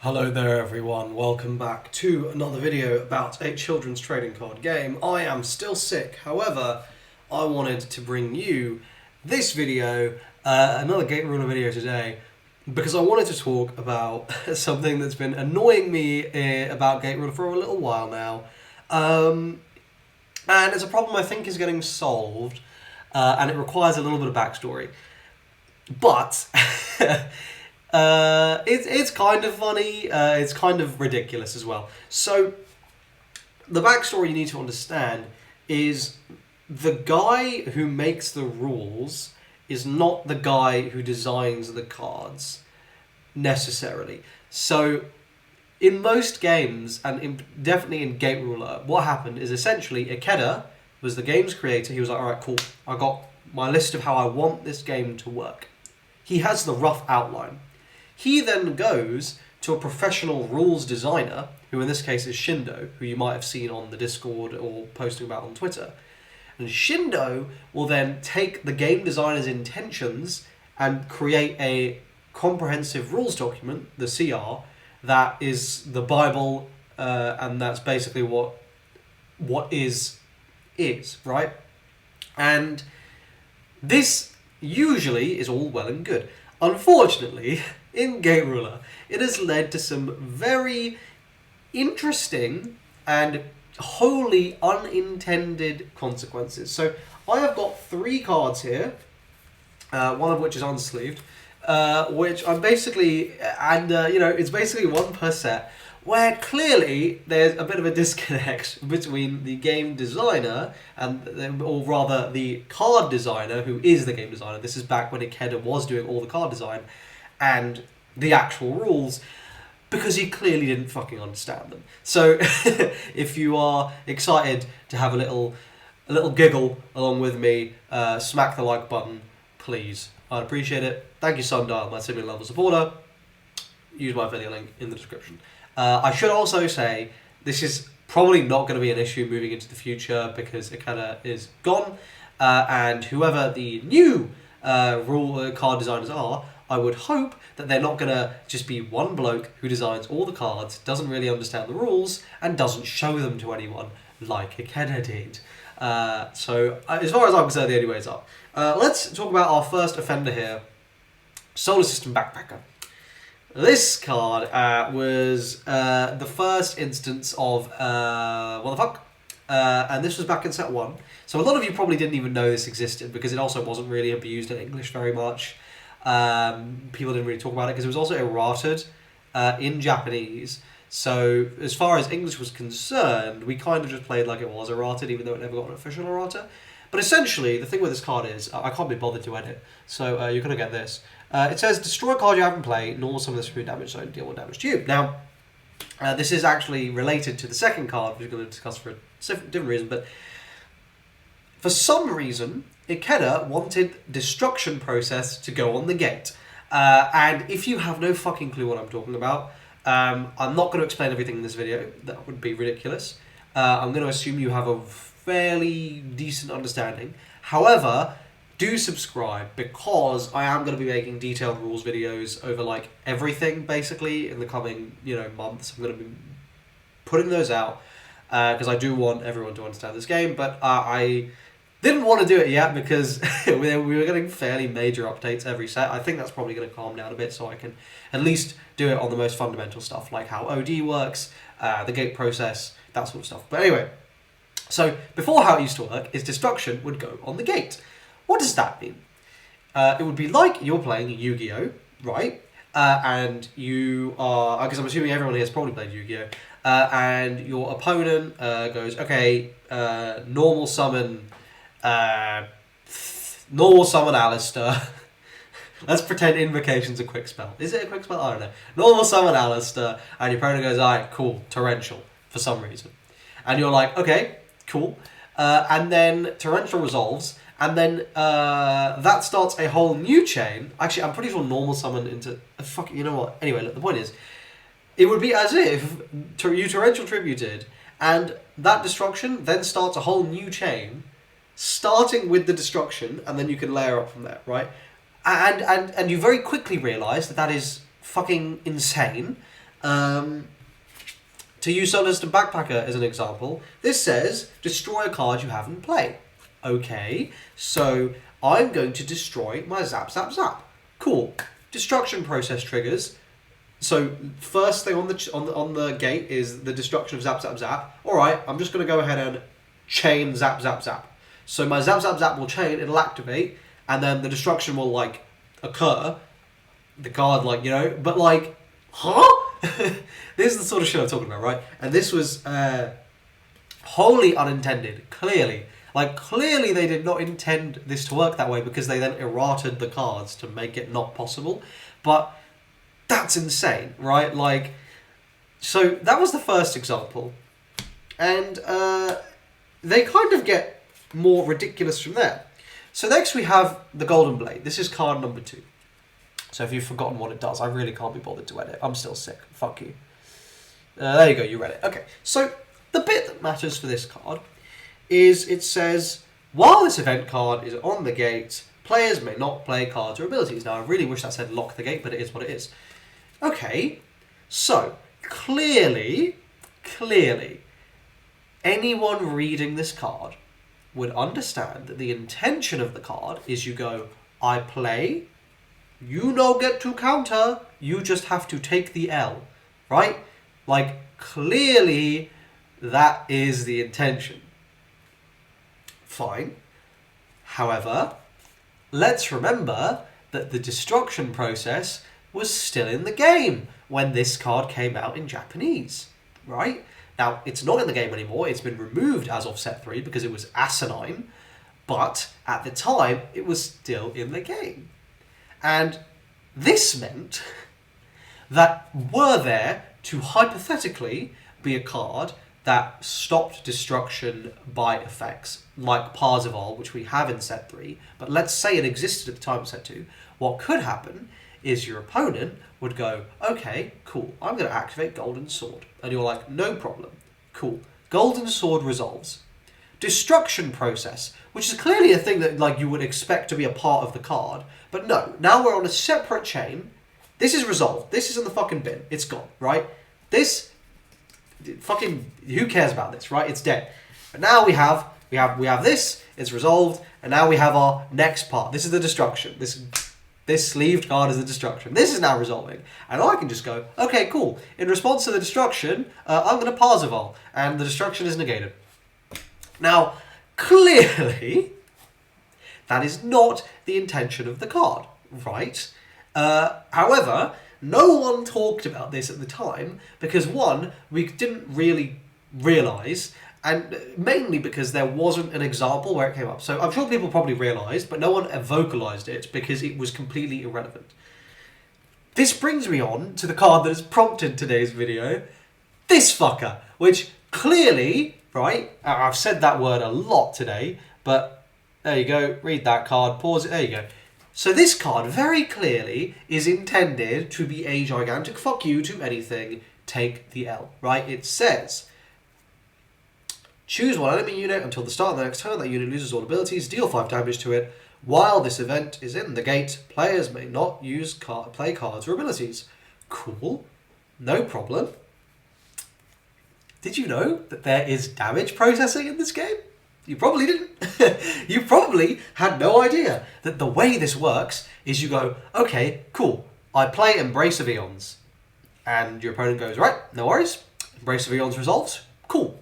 Hello there everyone, welcome back to another video about a children's trading card game. I am still sick, however, I wanted to bring you this video, another Gate Ruler video today, because I wanted to talk about something that's been annoying me about Gate Ruler for a little while now. And it's a problem I think is getting solved, and it requires a little bit of backstory. But it's kind of funny, it's kind of ridiculous as well. So, the backstory you need to understand is the guy who makes the rules is not the guy who designs the cards, necessarily. So, in most games, and definitely in Gate Ruler, what happened is essentially Ikeda was the game's creator. He was like, alright, cool, I got my list of how I want this game to work. He has the rough outline. He then goes to a professional rules designer, who in this case is Shindo, who you might have seen on the Discord or posting about on Twitter. And Shindo will then take the game designer's intentions and create a comprehensive rules document, the CR, that is the Bible, and that's basically what is, right? And this usually is all well and good. Unfortunately, in Gate Ruler, it has led to some very interesting and wholly unintended consequences. So I have got 3 cards here, one of which is unsleeved, which I'm basically, it's basically one per set, where clearly there's a bit of a disconnect between the game designer, or rather the card designer, who is the game designer. This is back when Ikeda was doing all the card design, and the actual rules, because he clearly didn't fucking understand them. So, if you are excited to have a little giggle along with me, smack the like button, please. I'd appreciate it. Thank you, Sundial, my similar level supporter. Use my video link in the description. I should also say, this is probably not going to be an issue moving into the future because Ikeda is gone, and whoever the new card designers are, I would hope that they're not going to just be one bloke who designs all the cards, doesn't really understand the rules, and doesn't show them to anyone like Ikeda did. So, as far as I'm concerned, the only way is up. Let's talk about our first offender here, Solar System Backpacker. This card was the first instance of what the fuck? And this was back in set 1. So a lot of you probably didn't even know this existed because it also wasn't really abused in English very much. People didn't really talk about it because it was also errated in Japanese. So as far as English was concerned, we kind of just played like it was errated, even though it never got an official errata. But essentially, the thing with this card is, I can't be bothered to edit, so you're going to get this. It says, destroy a card you haven't played, normal summon this for your damage, so deal 1 damage to you. Now, this is actually related to the second card, which we're going to discuss for a different reason, but for some reason, Ikeda wanted Destruction Process to go on the gate. And if you have no fucking clue what I'm talking about, I'm not going to explain everything in this video, that would be ridiculous. I'm going to assume you have a fairly decent understanding. However, do subscribe because I am going to be making detailed rules videos over like everything basically in the coming months. I'm going to be putting those out because I do want everyone to understand this game, but I didn't want to do it yet because we were getting fairly major updates every set. I think that's probably going to calm down a bit so I can at least do it on the most fundamental stuff like how OD works, the gate process, that sort of stuff. But anyway, so before how it used to work is destruction would go on the gate. What does that mean? It would be like you're playing Yu-Gi-Oh, right? And you are, because I'm assuming everyone here has probably played Yu-Gi-Oh, and your opponent goes, okay, normal summon Alistair. Let's pretend Invocation's a quick spell. Is it a quick spell? I don't know. Normal summon Alistair, and your opponent goes, alright, cool, Torrential, for some reason. And you're like, okay, cool. And then Torrential resolves, and then that starts a whole new chain. Actually, I'm pretty sure normal summon into... Fuck, you know what? Anyway, look, the point is, it would be as if you Torrential tributed, and that destruction then starts a whole new chain, starting with the destruction, and then you can layer up from there, right? And you very quickly realise that is fucking insane, To use Soliston Backpacker as an example, this says, destroy a card you have in play. Okay, so I'm going to destroy my Zap Zap Zap. Cool. Destruction process triggers. So first thing on the gate is the destruction of Zap Zap Zap. Alright, I'm just going to go ahead and chain Zap Zap Zap. So my Zap Zap Zap will chain, it'll activate, and then the destruction will, like, occur. The card, like, you know, but, like, huh? This is the sort of shit I'm talking about, right? And this was wholly unintended, clearly. Like, clearly they did not intend this to work that way because they then errated the cards to make it not possible. But that's insane, right? Like, so that was the first example. And they kind of get more ridiculous from there. So next we have the Golden Blade. This is card number 2. So if you've forgotten what it does, I really can't be bothered to edit. I'm still sick. Fuck you. There you go, you read it. Okay, so the bit that matters for this card is it says, while this event card is on the gate, players may not play cards or abilities. Now, I really wish that said lock the gate, but it is what it is. Okay, so clearly, anyone reading this card would understand that the intention of the card is you go, I play, you no get to counter, you just have to take the L, right? Like, clearly that is the intention. Fine. However, let's remember that the destruction process was still in the game when this card came out in Japanese, right? Now, it's not in the game anymore, it's been removed as of set 3 because it was asinine, but at the time, it was still in the game. And this meant that were there to hypothetically be a card that stopped destruction by effects, like Parzival, which we have in set 3, but let's say it existed at the time of set 2, what could happen is your opponent would go, okay, cool, I'm going to activate Golden Sword. And you're like, no problem. Cool. Golden Sword resolves. Destruction process, which is clearly a thing that, like, you would expect to be a part of the card, but no, now we're on a separate chain. This is resolved. This is in the fucking bin. It's gone, right? This, fucking, who cares about this, right? It's dead. But now we have this, it's resolved, and now we have our next part. This is the destruction. This sleeved card is the destruction. This is now resolving. And I can just go, okay, cool. In response to the destruction, I'm going to Parzival, and the destruction is negated. Now, clearly, that is not the intention of the card, right? However, no one talked about this at the time because, one, we didn't really realise, and mainly because there wasn't an example where it came up. So I'm sure people probably realised, but no one vocalised it because it was completely irrelevant. This brings me on to the card that has prompted today's video, this fucker, which clearly, right, I've said that word a lot today, but there you go, read that card, pause it, there you go. So this card very clearly is intended to be a gigantic fuck you to anything, take the L, right? It says, choose one enemy unit until the start of the next turn. That unit loses all abilities, deal 5 damage to it. While this event is in the gate, players may not use play cards or abilities. Cool, no problem. Did you know that there is damage processing in this game? You probably didn't. You probably had no idea that the way this works is you go, okay, cool, I play Embrace of Eons. And your opponent goes, right, no worries. Embrace of Eons resolves. Cool.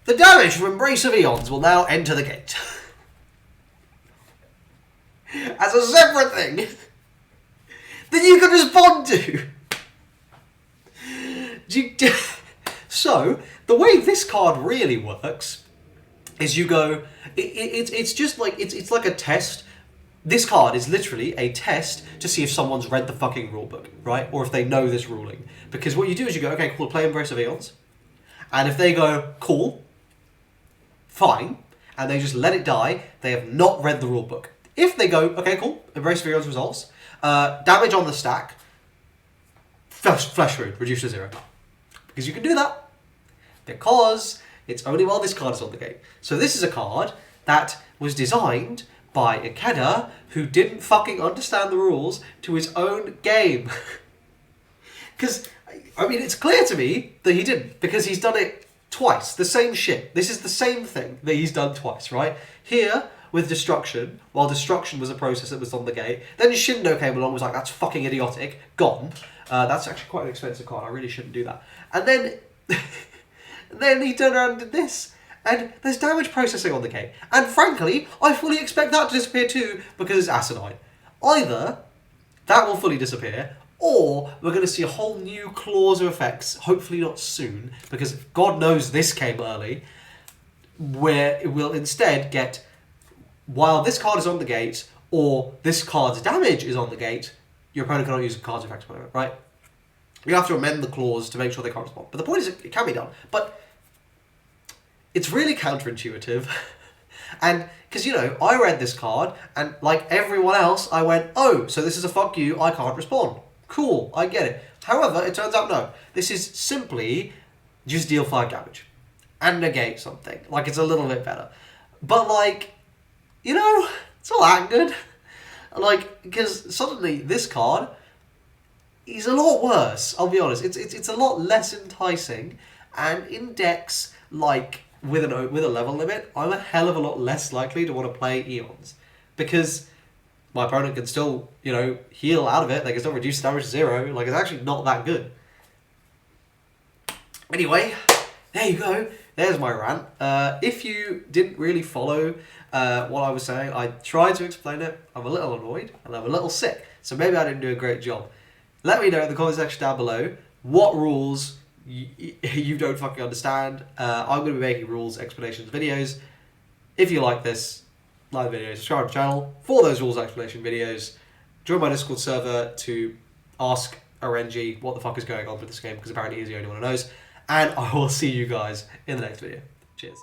The damage from Embrace of Eons will now enter the gate. As a separate thing that you can respond to. So, the way this card really works is you go, it's just like, it's like a test. This card is literally a test to see if someone's read the fucking rulebook, right? Or if they know this ruling. Because what you do is you go, okay, cool, play Embrace of Eons. And if they go, cool, fine, and they just let it die, they have not read the rulebook. If they go, okay, cool, Embrace of Eons results, damage on the stack, Flesh Wound, reduced to 0. Because you can do that. Because it's only while this card is on the game. So this is a card that was designed by Ikeda, who didn't fucking understand the rules to his own game. Because, I mean, it's clear to me that he didn't, because he's done it twice. The same shit. This is the same thing that he's done twice, right? Here, with Destruction, while Destruction was a process that was on the gate, then Shindo came along and was like, that's fucking idiotic, gone. That's actually quite an expensive card, I really shouldn't do that. And then, then he turned around and did this. And there's damage processing on the gate. And frankly, I fully expect that to disappear too, because it's asinine. Either that will fully disappear, or we're going to see a whole new clause of effects, hopefully not soon, because God knows this came early, where it will instead get, while this card is on the gate, or this card's damage is on the gate, your opponent cannot use card's effects, right? You have to amend the clause to make sure they can't respond. But the point is, it can be done. But it's really counterintuitive. And, because, you know, I read this card, and like everyone else, I went, oh, so this is a fuck you, I can't respond. Cool, I get it. However, it turns out no. This is simply just deal 5 damage. And negate something. Like, it's a little bit better. But, like, you know, it's not that good. Like, because suddenly this card is a lot worse, I'll be honest. It's a lot less enticing, and in decks, like, with a level limit, I'm a hell of a lot less likely to want to play Eons. Because my opponent can still, you know, heal out of it, they can still reduce damage to 0, like, it's actually not that good. Anyway, there you go. There's my rant. If you didn't really follow what I was saying, I tried to explain it. I'm a little annoyed and I'm a little sick, so maybe I didn't do a great job. Let me know in the comment section down below what rules you don't fucking understand. I'm going to be making rules, explanations, videos. If you like this, like the video, subscribe to the channel for those rules explanation videos. Join my Discord server to ask RNG what the fuck is going on with this game, because apparently he's the only one who knows. And I will see you guys in the next video. Cheers.